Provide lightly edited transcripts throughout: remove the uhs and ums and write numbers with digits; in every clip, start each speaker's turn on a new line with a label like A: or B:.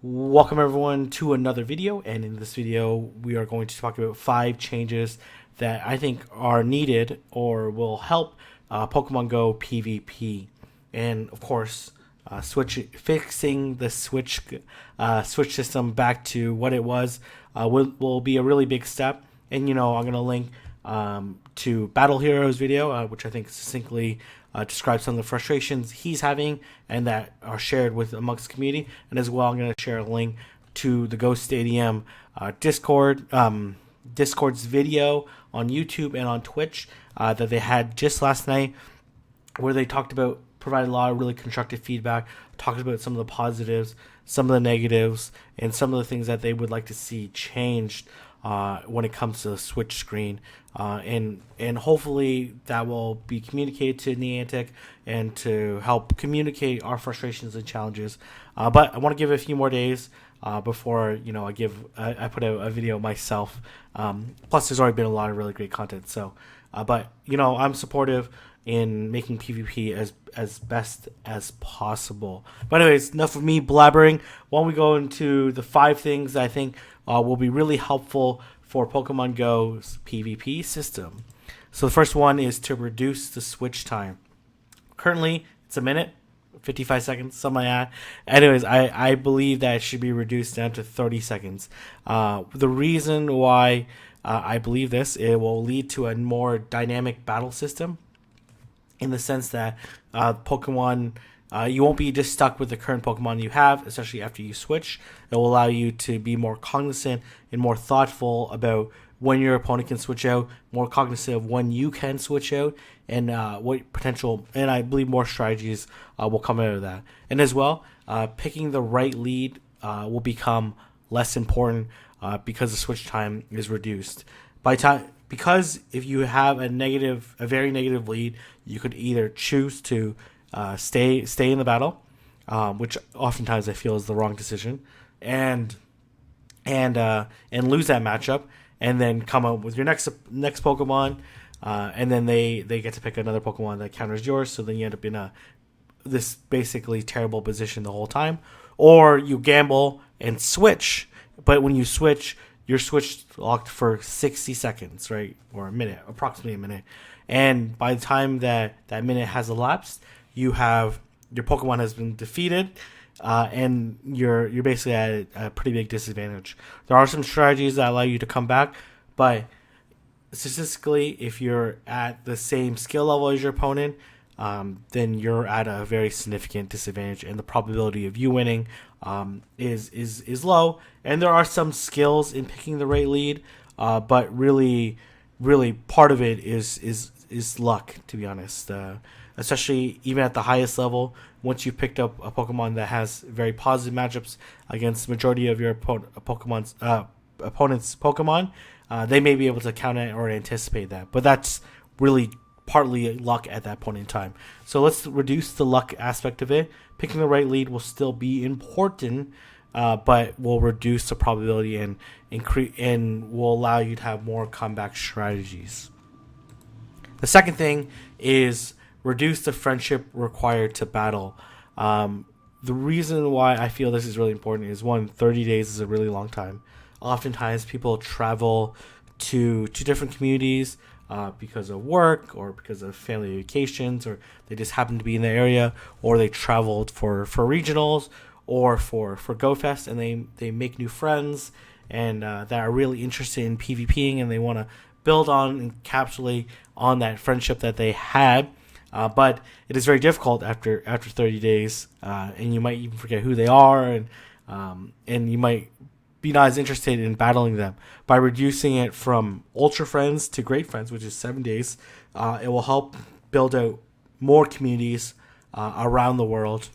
A: Welcome everyone to another video, and in this video we are going to talk about 5 changes that I think are needed or will help Pokemon Go PvP, and of course fixing the switch system back to what it was will be a really big step. And I'm going to link to Battle Hero's video, which I think succinctly describes some of the frustrations he's having and that are shared with amongst the community. And as well, I'm going to share a link to the Go Stadium Discord's video on YouTube and on Twitch that they had just last night, where they provided a lot of really constructive feedback, talked about some of the positives, some of the negatives, and some of the things that they would like to see changed when it comes to the Switch screen, and hopefully that will be communicated to Niantic and to help communicate our frustrations and challenges. But I want to give it a few more days before I put out a video myself. Plus, there's already been a lot of really great content. So, but I'm supportive in making PvP as best as possible. But anyways, enough of me blabbering. Why don't we go into the 5 things that I think will be really helpful for Pokemon Go's PvP system. So the first one is to reduce the switch time. Currently, it's a minute, 55 seconds, something like that. Anyways, I believe that it should be reduced down to 30 seconds. The reason why I believe this, it will lead to a more dynamic battle system, in the sense that Pokemon, you won't be just stuck with the current Pokemon you have, especially after you switch. It will allow you to be more cognizant and more thoughtful about when your opponent can switch out, more cognizant of when you can switch out, and what potential, and I believe more strategies will come out of that. And as well, picking the right lead will become less important because the switch time is reduced. Because if you have a very negative lead, you could either choose to stay in the battle, which oftentimes I feel is the wrong decision, and lose that matchup, and then come up with your next Pokemon, and then they get to pick another Pokemon that counters yours. So then you end up in this basically terrible position the whole time. Or you gamble and switch, but when you switch, you're switched locked for 60 seconds, right? Or a minute, approximately a minute. And by the time that minute has elapsed, your Pokemon has been defeated, and you're basically at a pretty big disadvantage. There are some strategies that allow you to come back, but statistically, if you're at the same skill level as your opponent, then you're at a very significant disadvantage, and the probability of you winning is low. And there are some skills in picking the right lead, but really part of it is luck, to be honest. Especially even at the highest level, once you've picked up a Pokemon that has very positive matchups against the majority of your opponent's Pokemon, they may be able to counter or anticipate that. But that's really partly luck at that point in time. So let's reduce the luck aspect of it. Picking the right lead will still be important, but will reduce the probability and will allow you to have more comeback strategies. The second thing is reduce the friendship required to battle. The reason why I feel this is really important is, 30 days is a really long time. Oftentimes people travel to different communities because of work, or because of family vacations, or they just happen to be in the area, or they traveled for regionals or for GoFest, and they make new friends and that are really interested in PvPing, and they want to build on and encapsulate on that friendship that they had. But it is very difficult after 30 days, and you might even forget who they are, and you might be not as interested in battling them. By reducing it from ultra friends to great friends, which is 7 days, it will help build out more communities around the world,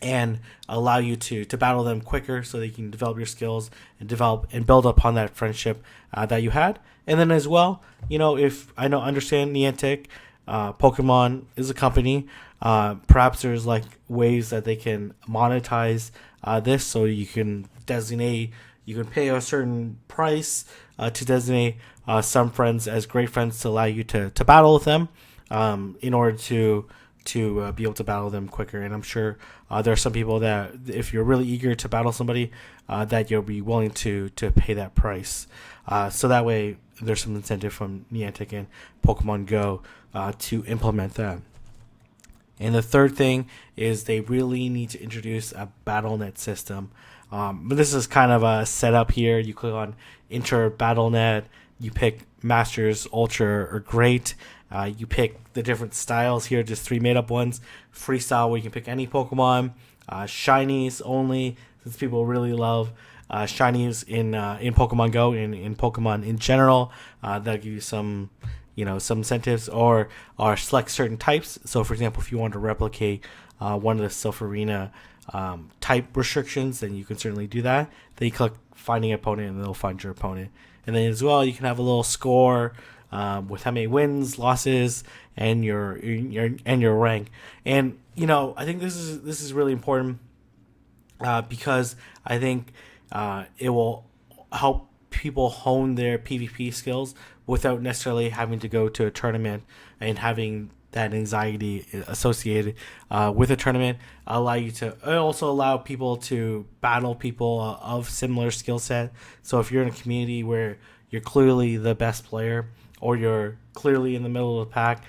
A: and allow you to battle them quicker, so they can develop your skills and build upon that friendship that you had. And then as well, if I understand Niantic, Pokemon is a company, perhaps there's like ways that they can monetize this, so you can pay a certain price to designate some friends as great friends to allow you to battle with them, in order to be able to battle them quicker. And I'm sure there are some people that, if you're really eager to battle somebody, that you'll be willing to pay that price. So that way, there's some incentive from Niantic and Pokemon Go to implement that. And the third thing is they really need to introduce a BattleNet system. But this is kind of a setup here. You click on Enter BattleNet. You pick Masters, Ultra, or Great. You pick the different styles here, just 3 made-up ones. Freestyle, where you can pick any Pokemon. Shinies only, since people really love shinies in Pokemon Go and in Pokemon in general. That'll give you some incentives, or select certain types. So, for example, if you want to replicate one of the Silph Arena type restrictions, then you can certainly do that. Then you click Finding Opponent, and it'll find your opponent. And then as well, you can have a little score with how many wins, losses, and your rank. And I think this is really important because I think it will help people hone their PvP skills without necessarily having to go to a tournament and having that anxiety associated with a tournament. Also allow people to battle people of similar skill set. So if you're in a community where you're clearly the best player, or you're clearly in the middle of the pack,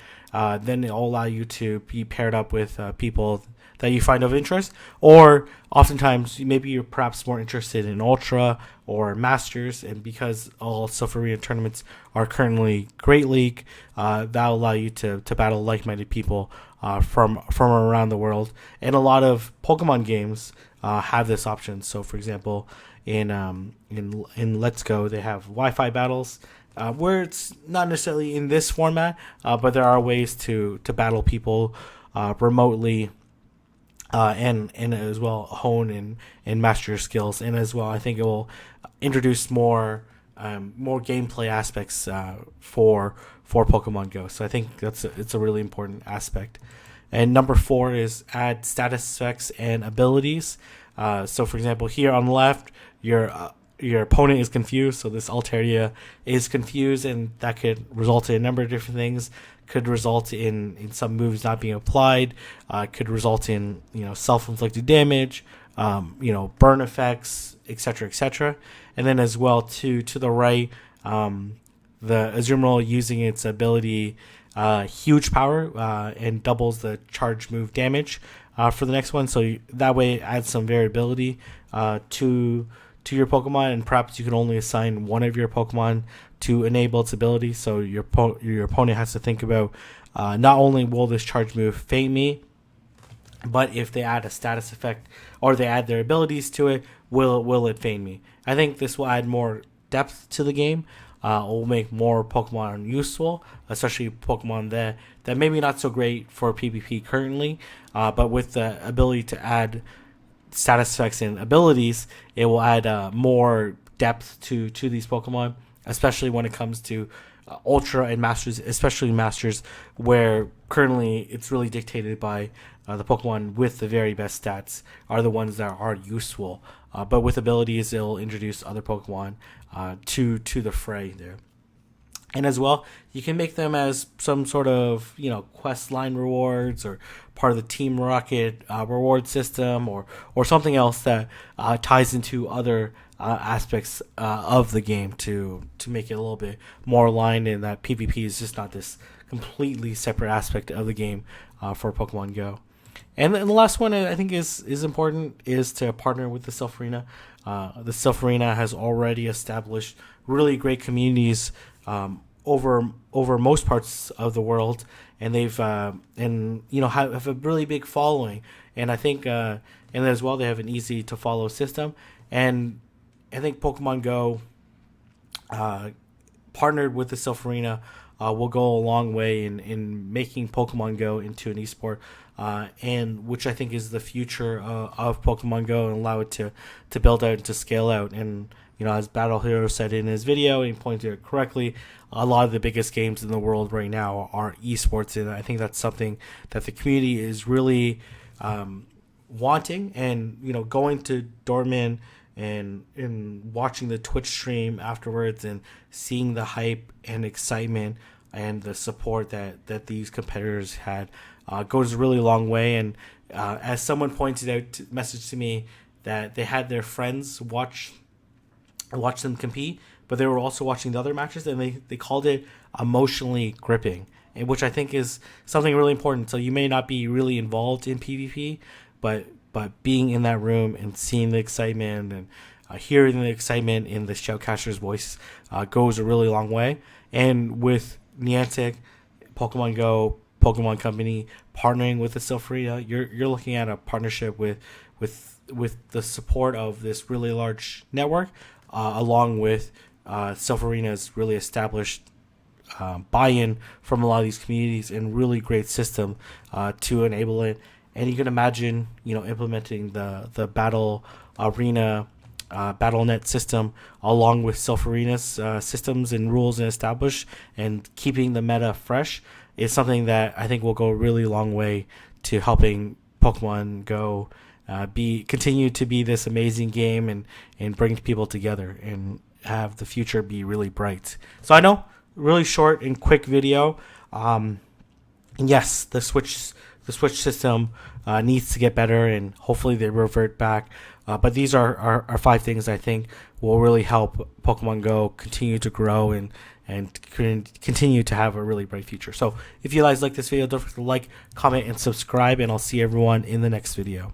A: then it'll allow you to be paired up with people that you find of interest. Or oftentimes, maybe you're perhaps more interested in Ultra or Masters, and because all Silph Arena tournaments are currently Great League, that'll allow you to battle like-minded people from around the world. And a lot of Pokemon games have this option. So, for example, in Let's Go, they have Wi-Fi battles, where it's not necessarily in this format, but there are ways to battle people remotely, and as well hone and master your skills. And as well, I think it will introduce more gameplay aspects for Pokemon Go. So I think it's a really important aspect. And number 4 is add status effects and abilities. So for example, here on the left, your opponent is confused, so this Altaria is confused, and that could result in a number of different things. Could result in some moves not being applied. Could result in self-inflicted damage, burn effects, etc., etc. And then as well to the right, the Azumarill using its ability, huge power, and doubles the charge move damage for the next one. So that way it adds some variability to your Pokemon, and perhaps you can only assign one of your Pokemon to enable its ability. So your opponent has to think about not only will this charge move faint me, but if they add a status effect or they add their abilities to it, will it faint me? I think this will add more depth to the game. It will make more Pokemon useful, especially Pokemon that maybe not so great for PvP currently, but with the ability to add status effects and abilities, it will add more depth to these Pokemon, especially when it comes to Ultra and Masters, especially Masters, where currently it's really dictated by the Pokemon with the very best stats are the ones that are useful. But with abilities, it'll introduce other Pokemon to the fray there. And as well, you can make them as some sort of, quest line rewards, or part of the Team Rocket reward system, or something else that ties into other aspects of the game to make it a little bit more aligned, and that PvP is just not this completely separate aspect of the game for Pokemon Go. And then the last one I think is important is to partner with the Silph Arena. The Silph Arena has already established really great communities over most parts of the world, and they've have a really big following. And I think and as well, they have an easy to follow system. And I think Pokemon Go partnered with the Silph Arena will go a long way in making Pokemon Go into an esport, and which I think is the future of Pokemon Go, and allow it to build out and to scale out. And as Battle Hero said in his video, and he pointed it correctly, a lot of the biggest games in the world right now are esports, and I think that's something that the community is really wanting. And going to Dortmund and watching the Twitch stream afterwards, and seeing the hype and excitement and the support that these competitors had goes a really long way. And as someone pointed out, messaged to me that they had their friends watch them compete, but they were also watching the other matches, and they called it emotionally gripping, which I think is something really important. So you may not be really involved in PvP, but being in that room and seeing the excitement and hearing the excitement in the shoutcaster's voice goes a really long way. And with Niantic, Pokemon Go, Pokemon Company silph with the Silph Arena, you're looking at a partnership with the support of this really large network, along with Silph Arena's really established buy-in from a lot of these communities and really great system to enable it. And you can imagine, implementing the Battle Arena, BattleNet system along with Silph Arena's systems and rules and established, and keeping the meta fresh is something that I think will go a really long way to helping Pokemon Go continue to be this amazing game and bring people together and have the future be really bright. So I know, really short and quick video. And yes, the Switch system needs to get better, and hopefully they revert back. But these are 5 things I think will really help Pokemon Go continue to grow and continue to have a really bright future. So if you guys like this video, don't forget to like, comment, and subscribe, and I'll see everyone in the next video.